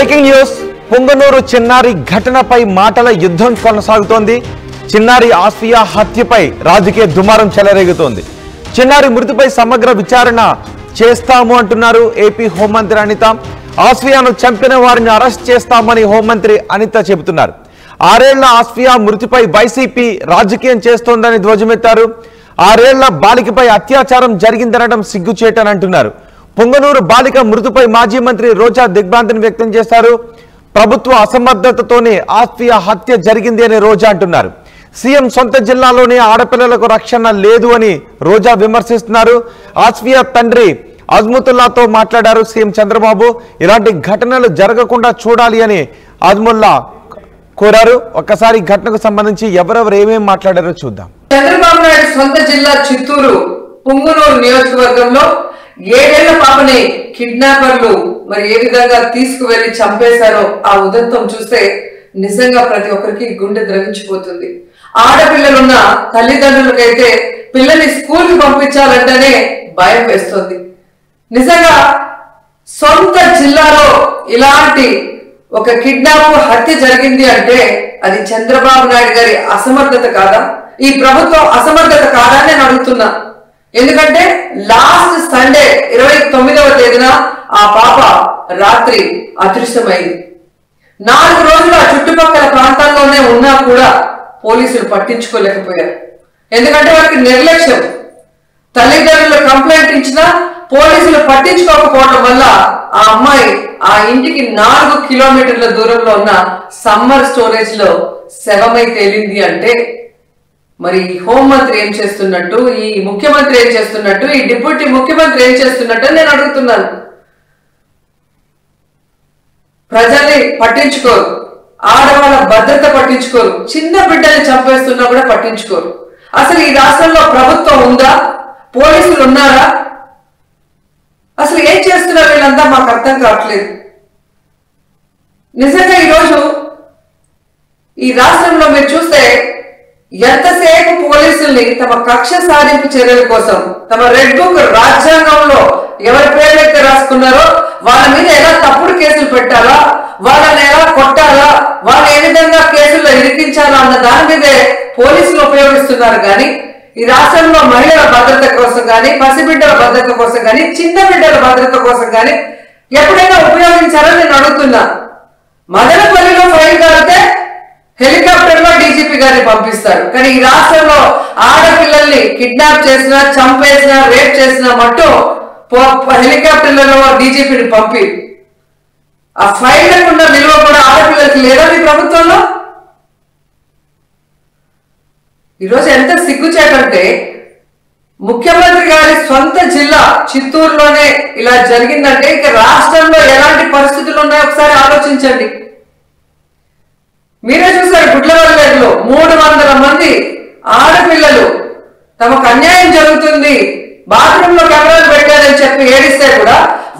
Breaking news Punganur చిన్నారి ఘటనపై మాటల యుద్ధం కొనసాగుతోంది. చిన్నారి ఆస్ఫియా హత్యపై రాజకీయ దుమారం చెలరేగుతోంది. చిన్నారి మృతిపై సమగ్ర విచారణ చేస్తాము అంటున్నారు ఏపీ హోంమంత్రి అనిత. ఆస్ఫియాను చంపిన వారిని అరెస్ట్ చేస్తామని హోంమంత్రి అనిత చెబుతున్నారు. 6 ఏళ్ల ఆస్ఫియా మృతిపై వైసీపీ రాజకీయం చేస్తోందని ధ్వజమెత్తారు. 6 ఏళ్ల బాలికపై అత్యాచారం జరిగిందనడం సిగ్గుచేటని అంటున్నారు. పొంగనూరు బాలిక మృతిపై మాజీ మంత్రి రోజా దిగ్భ్రాంతిని వ్యక్తం చేశారు. ప్రభుత్వ అసమర్థతతోనే ఆస్ఫియా హత్య జరిగింది అని రోజా అంటున్నారు. సీఎం సొంత జిల్లాలోనే ఆడపిల్లలకు రక్షణ లేదు అని రోజా విమర్శిస్తున్నారు. ఆస్ఫియా తండ్రి అజ్ముతుల్లాతో మాట్లాడారు సీఎం చంద్రబాబు. ఇలాంటి ఘటనలు జరగకుండా చూడాలి అని అజ్ముల్లా కోరారు. ఒక్కసారి ఘటనకు సంబంధించి ఎవరెవరు ఏమేమి మాట్లాడారో చూద్దాం. చంద్రబాబు నాయుడు సొంత జిల్లా చిత్తూరు పొంగనూరు నియోజకవర్గంలో 7 ఏళ్ల పాపని కిడ్నాపర్లు మరి ఏ విధంగా తీసుకువెళ్లి చంపేశారో ఆ ఉదంతం చూస్తే నిజంగా ప్రతి ఒక్కరికి గుండె ద్రవించిపోతుంది. ఆడపిల్లలున్న తల్లిదండ్రులకైతే పిల్లల్ని స్కూల్ కి పంపించాలంటేనే భయం వేస్తుంది. నిజంగా సొంత జిల్లాలో ఇలాంటి ఒక కిడ్నాప్ హత్య జరిగింది అంటే అది చంద్రబాబు నాయుడు గారి అసమర్థత కాదా, ఈ ప్రభుత్వం అసమర్థత కాదా అని నేను అడుగుతున్నా. ఎందుకంటే లాస్ట్ సండే 29వ తేదీన ఆ పాప రాత్రి అదృశ్యమైంది. 4 రోజులు ఆ చుట్టుపక్కల ప్రాంతాల్లోనే ఉన్నా కూడా పోలీసులు పట్టించుకోలేకపోయారు. ఎందుకంటే వారికి నిర్లక్ష్యం. తల్లిదండ్రులు కంప్లైంట్ ఇచ్చినా పోలీసులు పట్టించుకోకపోవడం వల్ల ఆ అమ్మాయి ఆ ఇంటికి 4 కిలోమీటర్ల దూరంలో ఉన్న సమ్మర్ స్టోరేజ్ లో శవమై తేలింది అంటే మరి హోంమంత్రి ఏం చేస్తున్నట్టు, ఈ ముఖ్యమంత్రి ఏం చేస్తున్నట్టు, ఈ డిప్యూటీ ముఖ్యమంత్రి ఏం చేస్తున్నట్టు నేను అడుగుతున్నాను. ప్రజల్ని పట్టించుకోరు, ఆడవాళ్ళ భద్రత పట్టించుకోరు, చిన్న బిడ్డల్ని చంపేస్తున్నా కూడా పట్టించుకోరు. అసలు ఈ రాష్ట్రంలో ప్రభుత్వం ఉందా? పోలీసులు ఉన్నారా? అసలు ఏం చేస్తున్నారు వీళ్ళంతా మాకు అర్థం కావట్లేదు. నిజంగా ఈరోజు ఈ రాష్ట్రంలో మీరు చూస్తే ఎంతసేపు పోలీసుల్ని తమ కక్ష సాధింపు చర్యల కోసం తమ రెడ్ బుక్ రాజ్యాంగంలో ఎవరి పేర్లైతే రాసుకున్నారో వాళ్ళ మీద ఎలా తప్పుడు కేసులు పెట్టాలా, వాళ్ళని ఎలా కొట్టాలా, వాళ్ళు ఏ విధంగా కేసుల్లో ఇరికించాలా అన్న దాని మీదే పోలీసులు ఉపయోగిస్తున్నారు. కానీ ఈ రాష్ట్రంలో మహిళల భద్రత కోసం కానీ, పసిబిడ్డల భద్రత కోసం కానీ, చిన్న బిడ్డల భద్రత కోసం కానీ ఎప్పుడైనా ఉపయోగించారని నేను అడుగుతున్నా. మదనపల్లిలో ఫైల్ కాలితే హెలికాప్టర్ లో డీజీపీ గారిని పంపిస్తారు. కానీ ఈ రాష్ట్రంలో ఆడపిల్లల్ని కిడ్నాప్ చేసినా, చంపేసినా, రేప్ చేసినా మట్టు హెలికాప్టర్లలో డీజీపీని పంపి ఆ ఫైళ్లకు ఉన్న విలువ కూడా ఆడపిల్లలకి లేదా మీ ప్రభుత్వంలో? ఈరోజు ఎంత సిగ్గుచేటంటే ముఖ్యమంత్రి గారి సొంత జిల్లా చిత్తూరులోనే ఇలా జరిగిందంటే ఇక రాష్ట్రంలో ఎలాంటి పరిస్థితులు ఉన్నాయో ఒకసారి ఆలోచించండి. మీరే చూసారు గుడ్లవల్లేరులో 300 మంది ఆడపిల్లలు తమకు అన్యాయం జరుగుతుంది, బాత్రూమ్ లో కెమెరాలు పెట్టారని చెప్పి ఏడిస్తే కూడా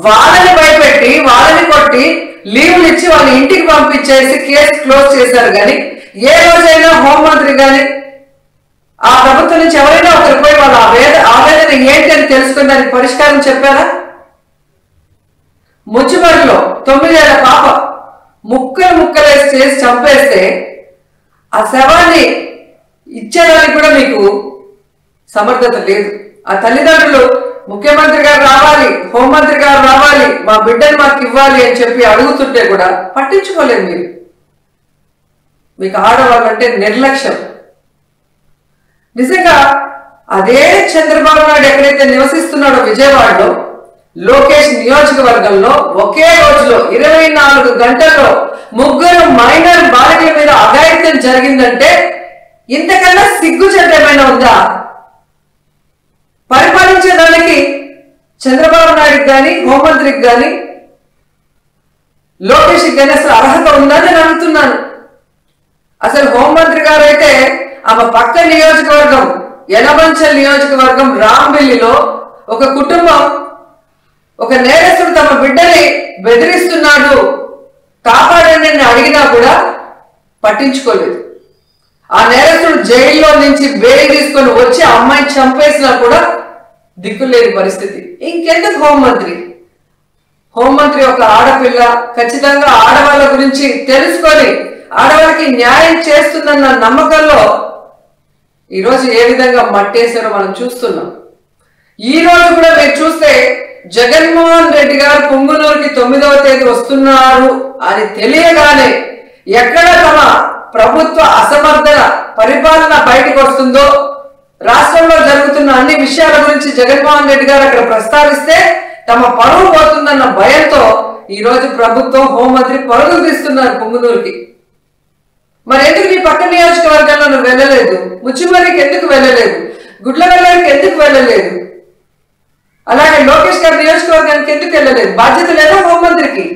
వాళ్ళని భయపెట్టి, వాళ్ళని కొట్టి, లీవ్లు ఇచ్చి వాళ్ళ ఇంటికి పంపించేసి కేసు క్లోజ్ చేశారు. కానీ ఏ రోజైనా హోంమంత్రి కానీ ఆ ప్రభుత్వం నుంచి ఎవరైనా ఒకరు పోయి వాళ్ళ ఆవేదన ఏంటి అని తెలుసుకుని దానికి పరిష్కారం చెప్పారా? ముచ్చుమరిలో 9 ఏళ్ల పాప ముక్కలేసి చేసి చంపేస్తే ఆ శవాన్ని ఇచ్చేదానికి కూడా మీకు సమర్థత లేదు. ఆ తల్లిదండ్రులు ముఖ్యమంత్రి గారు రావాలి, హోంమంత్రి గారు రావాలి, మా బిడ్డని మాకు ఇవ్వాలి అని చెప్పి అడుగుతుంటే కూడా పట్టించుకోలేదు మీరు. మీకు ఆడవాళ్ళంటే నిర్లక్ష్యం. నిజంగా అదే చంద్రబాబు నాయుడు ఎక్కడైతే నివసిస్తున్నాడో విజయవాడలో లోకేష్ నియోజకవర్గంలో ఒకే రోజులో 24 గంటల్లో 3 మైనర్ బాలికల మీద అఘాయిత్యం జరిగిందంటే ఇంతకన్నా సిగ్గుచేటు ఏమైనా ఉందా? పరిపాలించేదానికి చంద్రబాబు నాయుడుకి కానీ, హోంమంత్రికి కానీ, లోకేష్కి కానీ అసలు అర్హత ఉందా నేను అడుగుతున్నాను. అసలు హోంమంత్రి గారు అయితే ఆమె పక్క నియోజకవర్గం యనమంచల్ నియోజకవర్గం రాంబిల్లిలో ఒక కుటుంబం ఒక నేరస్తుడు తమ బిడ్డని బెదిరిస్తున్నాడు కాపాడండి అని అడిగినా కూడా పట్టించుకోలేదు. ఆ నేరస్తుడు జైల్లో నుంచి బెయిల్ తీసుకొని వచ్చి అమ్మాయిని చంపేసినా కూడా దిక్కులేని పరిస్థితి. ఇంకెందుకు హోంమంత్రి? హోంమంత్రి ఒక ఆడపిల్ల, ఖచ్చితంగా గురించి తెలుసుకొని ఆడవారికి న్యాయం చేస్తుందన్న నమ్మకంలో ఈరోజు ఏ విధంగా మట్టేశారో మనం చూస్తున్నాం. ఈ రోజు కూడా మీరు చూస్తే జగన్మోహన్ రెడ్డి గారు పుంగునూరుకి 9వ తేదీ వస్తున్నారు అని తెలియగానే ఎక్కడ తమ ప్రభుత్వ అసమర్థ పరిపాలన బయటకు వస్తుందో, రాష్ట్రంలో జరుగుతున్న అన్ని విషయాల గురించి జగన్మోహన్ రెడ్డి గారు అక్కడ ప్రస్తావిస్తే తమ పరువు పోతుందన్న భయంతో ఈ రోజు ప్రభుత్వం హోంమంత్రి పరుగులు తీస్తున్నారు పుంగునూరుకి. మరి ఎందుకు నీ పక్క నియోజకవర్గంలో నువ్వు వెళ్ళలేదు? ముచ్చిమరికి ఎందుకు వెళ్ళలేదు? గుడ్లవెల్లకి ఎందుకు వెళ్ళలేదు? అలాగే లోకేష్ గారి నియోజకవర్గానికి ఎందుకు వెళ్ళలేదు? బాధ్యత లేదా హోంమంత్రికి?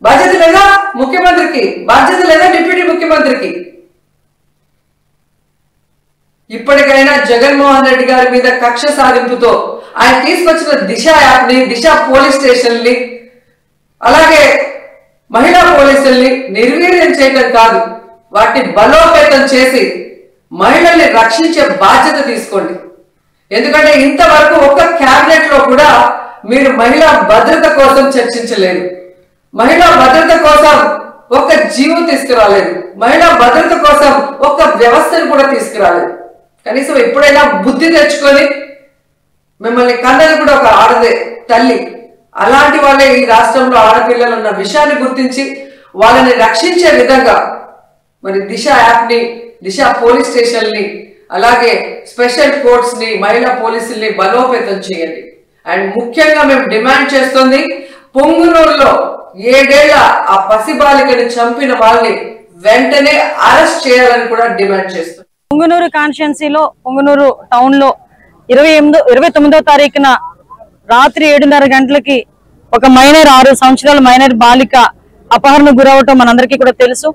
బాధ్యత లేదా ముఖ్యమంత్రికి? బాధ్యత లేదా డిప్యూటీ ముఖ్యమంత్రికి? ఇప్పటికైనా జగన్మోహన్ రెడ్డి గారి మీద కక్ష సాధింపుతో ఆయన తీసుకొచ్చిన దిశ యాప్ ని, దిశ పోలీస్ స్టేషన్ ని, అలాగే మహిళా పోలీసుల్ని నిర్వీర్యం చేయడం కాదు, వాటిని బలోపేతం చేసి మహిళల్ని రక్షించే బాధ్యత తీసుకోండి. ఎందుకంటే ఇంతవరకు ఒక్క క్యాబినెట్ లో కూడా మీరు మహిళా భద్రత కోసం చర్చించలేదు. మహిళా భద్రత కోసం ఒక్క జీవో తీసుకురాలేదు. మహిళా భద్రత కోసం ఒక్క వ్యవస్థను కూడా తీసుకురాలేదు. కనీసం ఎప్పుడైనా బుద్ధి తెచ్చుకొని మిమ్మల్ని కన్నది కూడా ఒక ఆడదే తల్లి. అలాంటి వాళ్ళే ఈ రాష్ట్రంలో ఆడపిల్లలు ఉన్న విషయాన్ని గుర్తించి వాళ్ళని రక్షించే విధంగా మరి దిశ యాప్ ని, దిశ పోలీస్ స్టేషన్ ని, అలాగే స్పెషల్ కోర్ట్స్ ని, మహిళా పోలీసుల్ని బలోపేతం చేయండి. అండ్ ముఖ్యంగా మేము డిమాండ్ చేస్తుంది, పొంగునూరులో 7 ఏళ్ల ఆ పసిబాలికని చంపిన వాళ్ళని వెంటనే అరెస్ట్ చేయాలని కూడా డిమాండ్ చేస్తుంది. పొంగునూరు కాన్స్టిట్యున్సీలో పొంగునూరు టౌన్ లో 29వ తారీఖున రాత్రి 7:30 గంటలకి ఒక మైనర్ 6 సంవత్సరాల మైనర్ బాలిక అపహరణకు గురవటం మనందరికీ కూడా తెలుసు.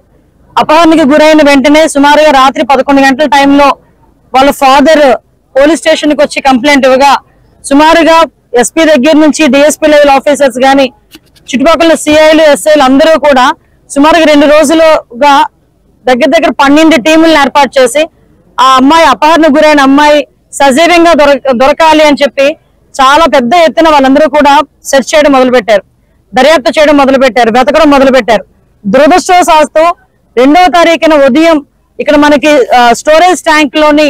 అపహరణకి గురైన వెంటనే సుమారుగా రాత్రి 11 గంటల టైంలో వాళ్ళ ఫాదర్ పోలీస్ స్టేషన్ కి వచ్చి కంప్లైంట్ ఇవ్వగా సుమారుగా ఎస్పీ దగ్గర నుంచి డిఎస్పీ లెవెల్ ఆఫీసర్స్ గాని, చుట్టుపక్కల సిఐలు, ఎస్ఐలు అందరూ కూడా సుమారుగా 2 రోజులుగా దగ్గర 12 టీములను ఏర్పాటు చేసి ఆ అమ్మాయి, అపహరణకు గురైన అమ్మాయి సజీవంగా దొరకాలి అని చెప్పి చాలా పెద్ద ఎత్తున వాళ్ళందరూ కూడా సెర్చ్ చేయడం మొదలుపెట్టారు, దర్యాప్తు చేయడం మొదలుపెట్టారు, వెతకడం మొదలుపెట్టారు. దురదృష్టవశాత్తు 2వ తారీఖున ఉదయం ఇక్కడ మనకి స్టోరేజ్ ట్యాంక్ లోని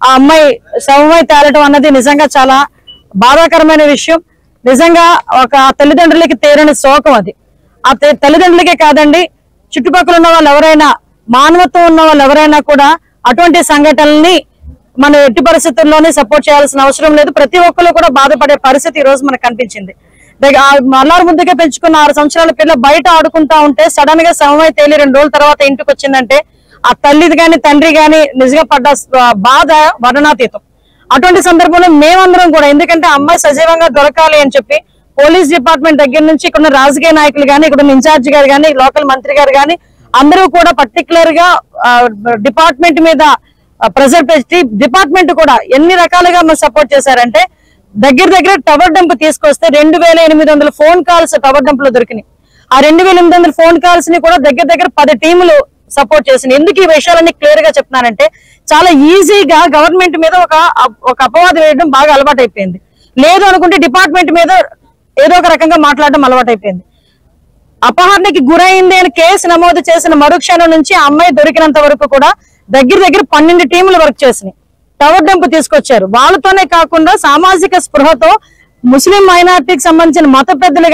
ఆ అమ్మాయి శవమై తేలటం అన్నది నిజంగా చాలా బాధాకరమైన విషయం. నిజంగా ఒక తల్లిదండ్రులకి తీరని శోకం అది. ఆ తల్లిదండ్రులకే కాదండి, చుట్టుపక్కల ఉన్న వాళ్ళు ఎవరైనా, మానవత్వం ఉన్న వాళ్ళు ఎవరైనా కూడా అటువంటి సంఘటనల్ని మనం ఎట్టి పరిస్థితుల్లోనే సపోర్ట్ చేయాల్సిన అవసరం లేదు. ప్రతి ఒక్కరు కూడా బాధపడే పరిస్థితి ఈ రోజు మనకు కనిపించింది. మల్లారు ముద్దుగా పెంచుకున్న 6 సంవత్సరాల పిల్ల బయట ఆడుకుంటా ఉంటే సడన్ గా శవమై తేలి 2 రోజుల తర్వాత ఇంటికి వచ్చిందంటే ఆ తల్లిది గాని తండ్రి గాని నిజంగా పడ్డ బాధ వర్ణనాతీతం. అటువంటి సందర్భంలో మేమందరం కూడా, ఎందుకంటే అమ్మాయి సజీవంగా దొరకాలి అని చెప్పి పోలీస్ డిపార్ట్మెంట్ దగ్గర నుంచి ఇక్కడ రాజకీయ నాయకులు గాని, ఇక్కడ ఇన్ఛార్జి గారు గాని, లోకల్ మంత్రి గారు గాని అందరూ కూడా పర్టికులర్ గా డిపార్ట్మెంట్ మీద ప్రెజర్ పెట్టి డిపార్ట్మెంట్ కూడా ఎన్ని రకాలుగా సపోర్ట్ చేశారంటే దగ్గర టవర్ డంప్ తీసుకొస్తే 2800 ఫోన్ కాల్స్ టవర్ డంప్ లో దొరికినాయి. ఆ 2800 ఫోన్ కాల్స్ ని కూడా దగ్గర 10 టీములు సపోర్ట్ చేసింది. ఎందుకు ఈ విషయాలన్నీ క్లియర్ గా చెప్తున్నానంటే చాలా ఈజీగా గవర్నమెంట్ మీద ఒక అపవాదం వేయడం బాగా అలవాటు అయిపోయింది. లేదు అనుకుంటే డిపార్ట్మెంట్ మీద ఏదో ఒక రకంగా మాట్లాడడం అలవాటు అయిపోయింది. అపహరణకి గురైంది అని కేసు నమోదు చేసిన మరుక్షణం నుంచి ఆ అమ్మాయి దొరికినంత వరకు కూడా దగ్గర 12 టీములు వర్క్ చేసినాయి. టవర్ డంప్ తీసుకొచ్చారు. వాళ్ళతోనే కాకుండా సామాజిక స్పృహతో ముస్లిం మైనారిటీకి సంబంధించిన మత పెద్దలు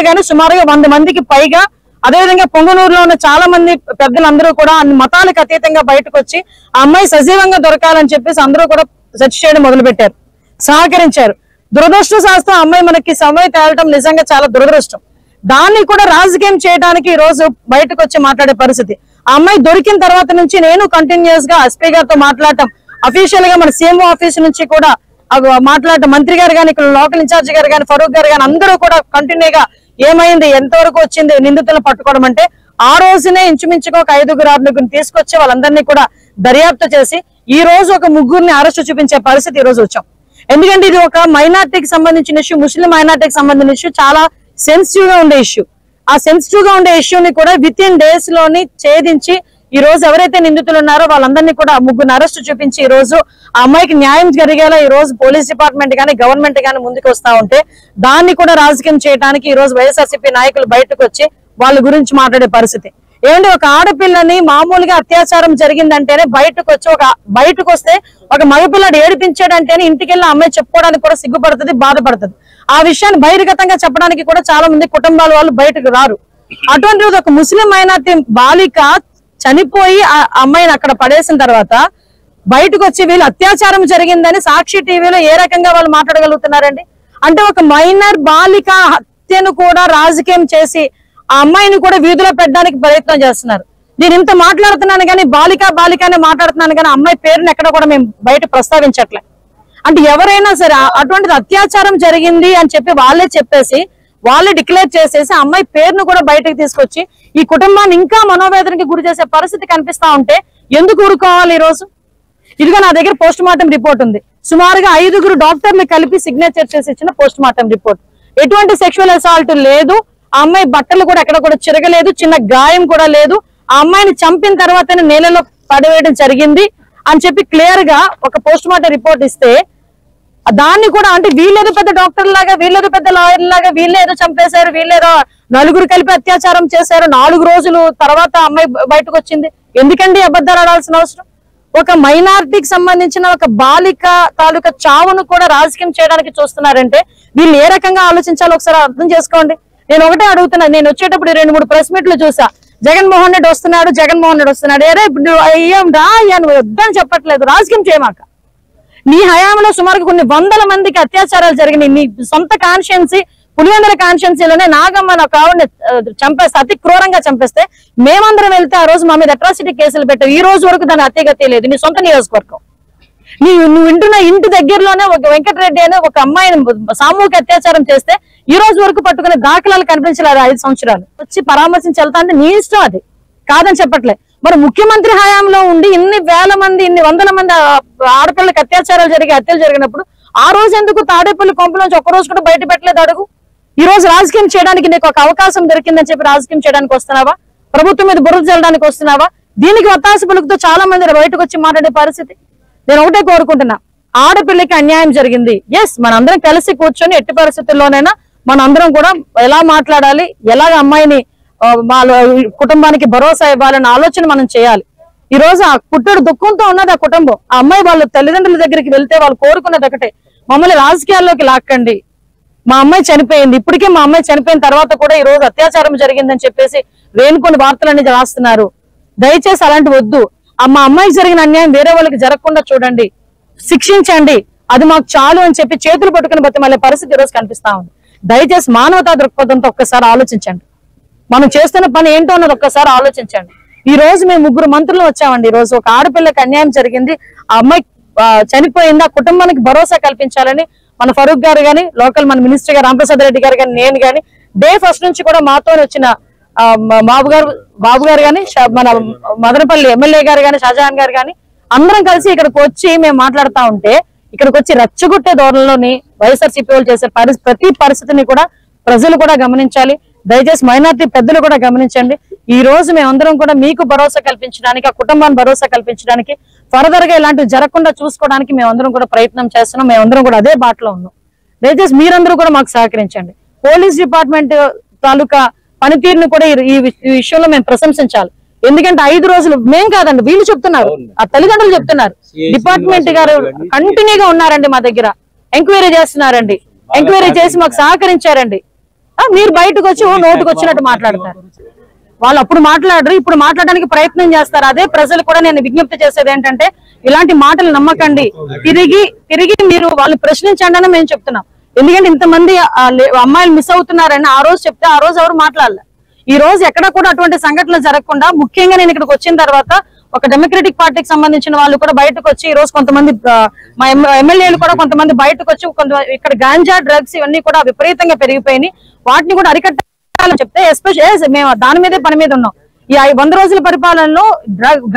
గాని సుమారుగా 100 మందికి పైగా, అదేవిధంగా పొంగనూరులో ఉన్న చాలా మంది పెద్దలందరూ కూడా అన్ని మతాలకు అతీతంగా బయటకు వచ్చి ఆ అమ్మాయి సజీవంగా దొరకాలని చెప్పేసి అందరూ కూడా సెర్చ్ చేయడం మొదలు పెట్టారు, సహకరించారు. దురదృష్టవశాత్తు అమ్మాయి మనకి సమయం తేలటం నిజంగా చాలా దురదృష్టం. దాన్ని కూడా రాజకీయం చేయడానికి ఈ రోజు బయటకు వచ్చి మాట్లాడే పరిస్థితి. ఆ అమ్మాయి దొరికిన తర్వాత నుంచి నేను కంటిన్యూస్ గా ఎస్పీ గారితో మాట్లాడటం, అఫీషియల్ గా మన సీఎంఓ ఆఫీస్ నుంచి కూడా మాట్లాడటం, మంత్రి గారు గాని, ఇక్కడ లోకల్ ఇన్ఛార్జ్ గారు గాని, ఫరూక్ గారు గాని అందరూ కూడా కంటిన్యూగా ఏమైంది, ఎంతవరకు వచ్చింది, నిందితులను పట్టుకోవడం అంటే ఆ రోజునే ఇంచుమించుగా ఒక 5-6 తీసుకొచ్చి వాళ్ళందరినీ కూడా దర్యాప్తు చేసి ఈ రోజు ఒక 3 అరెస్టు చూపించే పరిస్థితి ఈ రోజు వచ్చాం. ఎందుకంటే ఇది ఒక మైనార్టీకి సంబంధించిన ఇష్యూ, ముస్లిం మైనార్టీకి సంబంధించిన ఇష్యూ, చాలా సెన్సిటివ్ గా ఉండే ఇష్యూ. ఆ సెన్సిటివ్ గా ఉండే ఇష్యూని కూడా వితిన్ డేస్ లోని ఛేదించి ఈ రోజు ఎవరైతే నిందితులు ఉన్నారో వాళ్ళందరినీ కూడా 3 అరెస్టు చూపించి ఈ రోజు ఆ అమ్మాయికి న్యాయం జరిగేలా ఈ రోజు పోలీస్ డిపార్ట్మెంట్ గానీ, గవర్నమెంట్ గానీ ముందుకు వస్తా ఉంటే దాన్ని కూడా రాజకీయం చేయడానికి ఈ రోజు వైఎస్ఆర్సీపీ నాయకులు బయటకు వచ్చి వాళ్ళ గురించి మాట్లాడే పరిస్థితి. ఏమంటే ఒక ఆడపిల్లని మామూలుగా అత్యాచారం జరిగిందంటేనే బయటకు వస్తే ఒక మగపిల్లడు ఏడిపించాడంటేనే ఇంటికి వెళ్ళి అమ్మాయి చెప్పుకోవడానికి కూడా సిగ్గుపడుతుంది, బాధపడుతుంది. ఆ విషయాన్ని బహిర్గతంగా చెప్పడానికి కూడా చాలా మంది కుటుంబాల వాళ్ళు బయటకు రారు. అటువంటి ఒక ముస్లిం మైనార్టీ బాలిక చనిపోయి ఆ అమ్మాయిని అక్కడ పడేసిన తర్వాత బయటకు వచ్చి వీళ్ళు అత్యాచారం జరిగిందని సాక్షి టీవీలో ఏ రకంగా వాళ్ళు మాట్లాడగలుగుతున్నారండి? అంటే ఒక మైనర్ బాలిక హత్యను కూడా రాజకీయం చేసి ఆ అమ్మాయిని కూడా వీధిలో పెట్టడానికి ప్రయత్నం చేస్తున్నారు. నేను ఇంత మాట్లాడుతున్నాను కానీ బాలికనే మాట్లాడుతున్నాను కానీ అమ్మాయి పేరుని ఎక్కడ కూడా మేము బయట ప్రస్తావించట్లే. అంటే ఎవరైనా సరే అటువంటిది అత్యాచారం జరిగింది అని చెప్పి వాళ్ళే డిక్లేర్ చేసేసి అమ్మాయి పేరును కూడా బయటకు తీసుకొచ్చి ఈ కుటుంబాన్ని ఇంకా మనోవేదనకి గురి చేసే పరిస్థితి కనిపిస్తా ఉంటే ఎందుకు ఊరుకోవాలి? ఈ రోజు ఇదిగో నా దగ్గర పోస్ట్ మార్టం రిపోర్ట్ ఉంది. సుమారుగా 5 డాక్టర్లు కలిపి సిగ్నేచర్ చేసి ఇచ్చిన పోస్ట్ మార్టం రిపోర్ట్. ఎటువంటి సెక్షువల్ అసాల్ట్ లేదు, ఆ అమ్మాయి బట్టలు కూడా ఎక్కడ కూడా చిరగలేదు, చిన్న గాయం కూడా లేదు, ఆ అమ్మాయిని చంపిన తర్వాతనే నేలలో పడవేయడం జరిగింది అని చెప్పి క్లియర్ గా ఒక పోస్ట్ మార్టం రిపోర్ట్ ఇస్తే దాన్ని కూడా అంటే వీళ్ళేదో పెద్ద డాక్టర్ లాగా, వీళ్ళేదో పెద్ద లాయర్ లాగా, వీళ్ళేదో చంపేశారు, వీళ్ళేదో 4 కలిపి అత్యాచారం చేశారు, 4 రోజులు తర్వాత అమ్మాయి బయటకు వచ్చింది. ఎందుకండి అబద్ధాలు ఆడాల్సిన అవసరం? ఒక మైనారిటీకి సంబంధించిన ఒక బాలిక తాలూకా చావును కూడా రాజకీయం చేయడానికి చూస్తున్నారంటే వీళ్ళు ఏ రకంగా ఆలోచించాలో ఒకసారి అర్థం చేసుకోండి. నేను ఒకటే అడుగుతున్నా, నేను వచ్చేటప్పుడు 2-3 ప్రెస్ మీట్లు చూసా. జగన్మోహన్ రెడ్డి వస్తున్నాడు, ఏరే అయ్యాం రా అయ్యాను వద్దని చెప్పట్లేదు. రాజకీయం చేయమాక. నీ హయాంలో సుమారు కొన్ని 100 మందికి అత్యాచారాలు జరిగినాయి. నీ సొంత కాన్షియన్సీ పులివెందుల కాన్షియన్సీలోనే నాగమ్మ ఒక ఆవిడని చంపేస్తే, అతి క్రూరంగా చంపేస్తే మేమందరం వెళ్తే ఆ రోజు మా మీద అట్రాసిటీ కేసులు పెట్టావు. ఈ రోజు వరకు దాని అత్యగతి లేదు. నీ సొంత నియోజకవర్గం, నువ్వు వింటున్న ఇంటి దగ్గరలోనే ఒక వెంకటరెడ్డి అనే ఒక అమ్మాయిని సామూహిక అత్యాచారం చేస్తే ఈ రోజు వరకు పట్టుకునే దాఖలాలు కనిపించలేదు. 5 సంవత్సరాలు వచ్చి పరామర్శించి వెళ్తా అంటే నీ ఇష్టం, అది కాదని చెప్పట్లే. మరి ముఖ్యమంత్రి హయాంలో ఉండి ఇన్ని వేల మంది, ఇన్ని 100 మంది ఆడపిల్లకి హత్యలు జరిగినప్పుడు ఆ రోజు ఎందుకు తాడేపల్లి కొంపలోంచి ఒక్కరోజు కూడా బయట పెట్టలేదు? అడుగు. ఈ రోజు రాజకీయం చేయడానికి నీకు ఒక అవకాశం దొరికిందని చెప్పి రాజకీయం చేయడానికి వస్తున్నావా? ప్రభుత్వం మీద బురద చల్లడానికి వస్తున్నావా? దీనికి ఒత్తాస పలుకుతో చాలా మంది బయటకు వచ్చి మాట్లాడే పరిస్థితి. నేను ఒకటే కోరుకుంటున్నా, ఆడపిల్లకి అన్యాయం జరిగింది, ఎస్ మనందరం కలిసి కూర్చొని ఎట్టి పరిస్థితుల్లోనైనా మనందరం కూడా ఎలా మాట్లాడాలి, ఎలాగ అమ్మాయిని కుటుంబానికి భరోసా ఇవ్వాలన్న ఆలోచన మనం చేయాలి. ఈ రోజు ఆ కుట్టడు దుఃఖంతో ఉన్నది ఆ కుటుంబం. ఆ అమ్మాయి వాళ్ళ తల్లిదండ్రుల దగ్గరికి వెళ్తే వాళ్ళు కోరుకున్నది ఒకటే, మమ్మల్ని రాజకీయాల్లోకి లాక్కండి, మా అమ్మాయి చనిపోయింది. ఇప్పటికే మా అమ్మాయి చనిపోయిన తర్వాత కూడా ఈ రోజు అత్యాచారం జరిగిందని చెప్పేసి వేనుకొని వార్తలన్నీ రాస్తున్నారు. దయచేసి అలాంటి వద్దు. మా అమ్మాయికి జరిగిన అన్యాయం వేరే వాళ్ళకి జరగకుండా చూడండి, శిక్షించండి, అది మాకు చాలు అని చెప్పి చేతులు పట్టుకుని బతిమాలే పరిస్థితి ఈ రోజు కనిపిస్తా ఉంది. దయచేసి మానవతా దృక్పథంతో ఒక్కసారి ఆలోచించండి. మనం చేస్తున్న పని ఏంటో అన్నది ఒక్కసారి ఆలోచించండి. ఈ రోజు మేము 3 మంత్రులు వచ్చామండి. ఈ రోజు ఒక ఆడపిల్లకి అన్యాయం జరిగింది, ఆ అమ్మాయి చనిపోయింది, ఆ కుటుంబానికి భరోసా కల్పించాలని మన ఫరూక్ గారు గాని, లోకల్ మన మినిస్టర్ గారు రామప్రసాద్ రెడ్డి గారు కానీ, నేను గాని డే ఫస్ట్ నుంచి కూడా మాతో వచ్చిన బాబు గారు కానీ, మన మదనపల్లి ఎమ్మెల్యే గారు కానీ, షాజహాన్ గారు కానీ అందరం కలిసి ఇక్కడికి వచ్చి మేము మాట్లాడుతూ ఉంటే ఇక్కడికి వచ్చి రెచ్చగొట్టే ధోరణిలోని వైఎస్ఆర్సీపీ వాళ్ళు చేసే ప్రతి పరిస్థితిని కూడా ప్రజలు కూడా గమనించాలి. దయచేసి మైనారిటీ పెద్దలు కూడా గమనించండి. ఈ రోజు మేమందరం కూడా మీకు భరోసా కల్పించడానికి, ఆ కుటుంబాన్ని భరోసా కల్పించడానికి, ఫర్దర్ గా ఇలాంటివి జరగకుండా చూసుకోవడానికి మేమందరం కూడా ప్రయత్నం చేస్తున్నాం. మేమందరం కూడా అదే బాటలో ఉన్నాం. దయచేసి మీరందరూ కూడా మాకు సహకరించండి. పోలీస్ డిపార్ట్మెంట్ తాలూకా పనితీరుని కూడా ఈ విషయంలో మేము ప్రశంసించాలి. ఎందుకంటే 5 రోజులు మేం కాదండి, వీళ్ళు చెప్తున్నారు, ఆ తల్లిదండ్రులు చెప్తున్నారు. డిపార్ట్మెంట్ గారు కంటిన్యూగా ఉన్నారండి, మా దగ్గర ఎంక్వైరీ చేస్తున్నారండి, ఎంక్వైరీ చేసి మాకు సహకరించారండి. మీరు బయటకు వచ్చి నోటుకు వచ్చినట్టు మాట్లాడతారు. వాళ్ళు అప్పుడు మాట్లాడరు, ఇప్పుడు మాట్లాడడానికి ప్రయత్నం చేస్తారు. అదే ప్రజలు కూడా నేను విజ్ఞప్తి చేసేది ఏంటంటే ఇలాంటి మాటలు నమ్మకండి, తిరిగి మీరు వాళ్ళు ప్రశ్నించండి అని మేము చెప్తున్నాం. ఎందుకంటే ఇంతమంది అమ్మాయిలు మిస్ అవుతున్నారని ఆ రోజు చెప్తే ఆ రోజు ఎవరు మాట్లాడలే. ఈ రోజు ఎక్కడ కూడా అటువంటి సంఘటనలు జరగకుండా, ముఖ్యంగా నేను ఇక్కడికి వచ్చిన తర్వాత ఒక డెమోక్రటిక్ పార్టీకి సంబంధించిన వాళ్ళు కూడా బయటకు వచ్చి ఈ రోజు కొంతమంది మా ఎమ్మెల్యేలు కూడా కొంతమంది బయటకు వచ్చి ఇక్కడ గాంజా డ్రగ్స్ ఇవన్నీ కూడా విపరీతంగా పెరిగిపోయినాయి, వాటిని కూడా అరికట్టాలని చెప్తే ఎస్పెషల్ మేము దాని మీదే పని మీద ఉన్నాం. ఈ 100 రోజుల పరిపాలనలో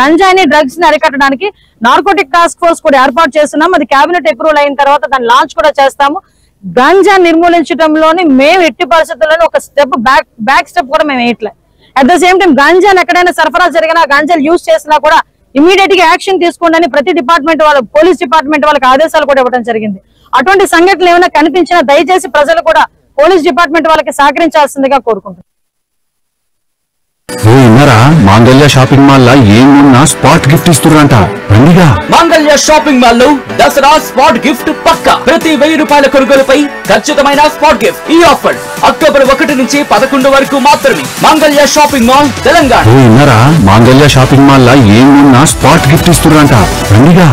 గంజాని డ్రగ్స్ ని అరికట్టడానికి నార్కోటిక్ టాస్క్ ఫోర్స్ కూడా ఏర్పాటు చేస్తున్నాం. అది కేబినెట్ అప్రూవల్ అయిన తర్వాత దాన్ని లాంచ్ కూడా చేస్తాము. గంజా నిర్మూలించడంలోని మేము ఎట్టి పరిస్థితుల్లోనే ఒక స్టెప్ బ్యాక్ స్టెప్ కూడా మేము వేయట్లే. అట్ ద సేమ్ టైం గంజాలు ఎక్కడైనా సరఫరా జరిగినా, గంజాలు యూజ్ చేసినా కూడా ఇమీడియట్ గా యాక్షన్ తీసుకోండి ప్రతి డిపార్ట్మెంట్ వాళ్ళ పోలీస్ డిపార్ట్మెంట్ వాళ్ళకి ఆదేశాలు కూడా ఇవ్వడం జరిగింది. అటువంటి సంఘటనలు ఏమైనా కనిపించినా దయచేసి ప్రజలు కూడా పోలీస్ డిపార్ట్మెంట్ వాళ్ళకి సహకరించాల్సిందిగా కోరుకుంటున్నారు. మాంగళ్య షాపింగ్ మాల్ లా ఏమున్నా స్పాట్ గిఫ్ట్ ఇస్తుర్రంట రండిగా. మాంగళ్య షాపింగ్ మాల్ లో దసరా స్పాట్ గిఫ్ట్ పక్కా. ప్రతి 1000 రూపాయల కొనుగోలుపై ఖచ్చితమైన స్పాట్ గిఫ్ట్. ఈ ఆఫర్ అక్టోబర్ 1 నుంచి 11 వరకు మాత్రమే. మాంగళ్య షాపింగ్ మాల్ తెలంగాణ. విన్నారా, మాంగళ్య షాపింగ్ మాల్ లా ఏమున్నా స్పాట్ గిఫ్ట్ ఇస్తుర్రంట రండిగా.